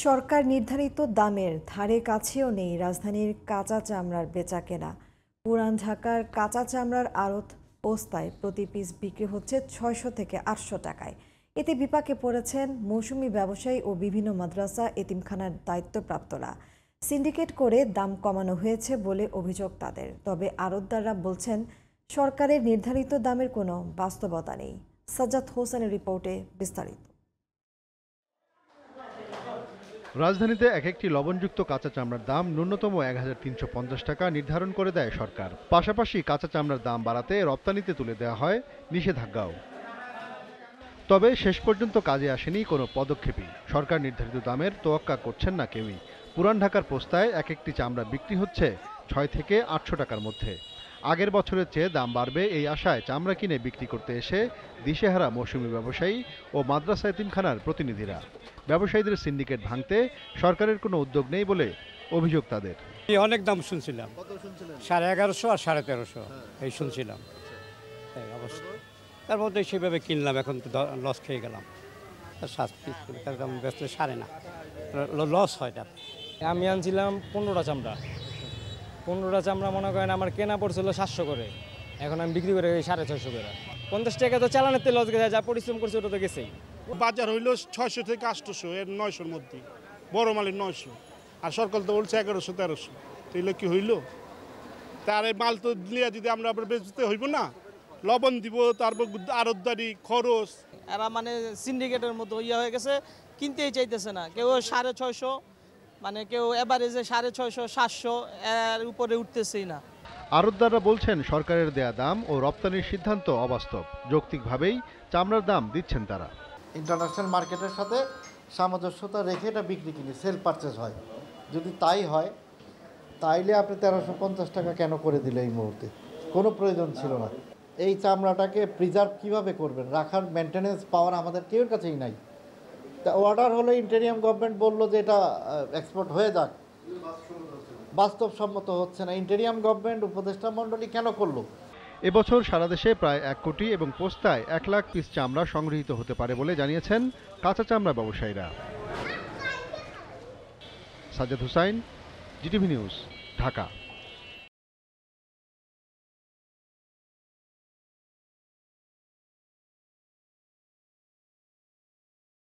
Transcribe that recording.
সরকার নির্ধারিত দামের ধারে কাছেও নেই রাজধানীর কাঁচা চামড়ার বেচাকেনা। পুরান ঢাকার কাঁচা চামড়ার আড়ত পোস্তায় প্রতি পিস বিক্রি হচ্ছে ৬০০ থেকে ৮০০ টাকায়। এতে বিপাকে পড়েছেন মৌসুমি ব্যবসায়ী ও বিভিন্ন মাদ্রাসা এতিমখানার দায়িত্বপ্রাপ্তরা। সিন্ডিকেট করে দাম কমানো হয়েছে বলে অভিযোগ তাদের। তবে আড়তদাররা বলছেন সরকারের নির্ধারিত দামের কোনো বাস্তবতা নেই। সাজ্জাদ হোসেনের রিপোর্টে বিস্তারিত। রাজধানীতে এক একটি লবণযুক্ত কাঁচা চামড়ার দাম ন্যূনতম ১,৩৫০ টাকা নির্ধারণ করে দেয় সরকার। পাশাপাশি কাঁচা চামড়ার দাম বাড়াতে রপ্তানিতে তুলে দেওয়া হয় নিষেধাজ্ঞাও। তবে শেষ পর্যন্ত কাজে আসেনি কোনো পদক্ষেপই। সরকার নির্ধারিত দামের তোয়াক্কা করছেন না কেউই। পুরান ঢাকার পোস্তায় এক একটি চামড়া বিক্রি হচ্ছে ৬ থেকে ৮০০ টাকার মধ্যে। আগের বছরের চেয়ে দাম বাড়বে এই আশায় চামড়া কিনে বিক্রি করতে এসে দিশেহারা মৌসুমি ব্যবসায়ী ও মাদ্রাসা এতিমখানার প্রতিনিধিরা। ব্যবসায়ীদের সিন্ডিকেট ভাঙতে সরকারের কোনো উদ্যোগ নেই বলে অভিযোগ তাদের। অনেক দাম শুনছিলাম, 1150 আর 1350 এই শুনছিলাম এই অবস্থা। তার মধ্যে সেভাবে কিনলাম, এখন তো লস খেয়ে গেলাম। 7 পিস ব্যস্ত সারে না, লস হয়। তার আমি আনছিলাম 15টা চামড়া মনে করেন আমার কেনা পড়ছিল 700 করে, এখন আমি বিক্রি করে 650 করে। 50 টাকা তো চালানের তেল লস গেছে, যা পরিশ্রম করছে ওটা তো গেছেই। বাজার হইল 600 থেকে 800, এর 900-র মধ্যে বড় মালের 900, আর সরকার তো বলছে 1100-1300। তো এগুলো কি হইল? তার এই মাল তো নিয়ে যদি আমরা আবার বেচতে হইব না, লবণ দিব, তারপর আড়তদারি খরচ। এরা মানে সিন্ডিকেটের মতো ইয়ে হয়ে গেছে, কিনতেই চাইতেছে না কেউ। 650, মানে কেউ এভারেজে 650-700 এর উপরে উঠতেছেই না। আড়তদাররা বলছেন সরকারের দেয়া দাম ও রপ্তানির সিদ্ধান্ত অবাস্তব। যৌক্তিকভাবেই চামড়ার দাম দিচ্ছেন তারা। ইন্টারন্যাশনাল মার্কেটের সাথে সামঞ্জস্যতা রেখে এটা বিক্রি কিনি, সেল পারচেজ হয়। যদি তাই হয় তাইলে আপনি 1350 টাকা কেন করে দিলে এই মুহূর্তে? কোনো প্রয়োজন ছিল না। এই চামড়াটাকে প্রিজার্ভ কিভাবে করবেন? রাখার মেনটেনেন্স পাওয়ার আমাদের কেউর কাছেই নাই। তা অর্ডার হলো, ইন্টেরিয়াম গভর্নমেন্ট বলল যে এটা এক্সপোর্ট হয়ে যাক, বাস্তবসম্মত হচ্ছে না। ইন্টেরিয়াম গভর্নমেন্ট উপদেষ্টা মণ্ডলী কেন করলো? এবছর সারা দেশে প্রায় 1 কোটি এবং পোস্তায় 1 লাখ পিস চামড়া সংগৃহীত হতে পারে বলে জানিয়েছেন কাঁচা চামড়া ব্যবসায়ীরা। Sajjad Hossain, GTV news, Dhaka.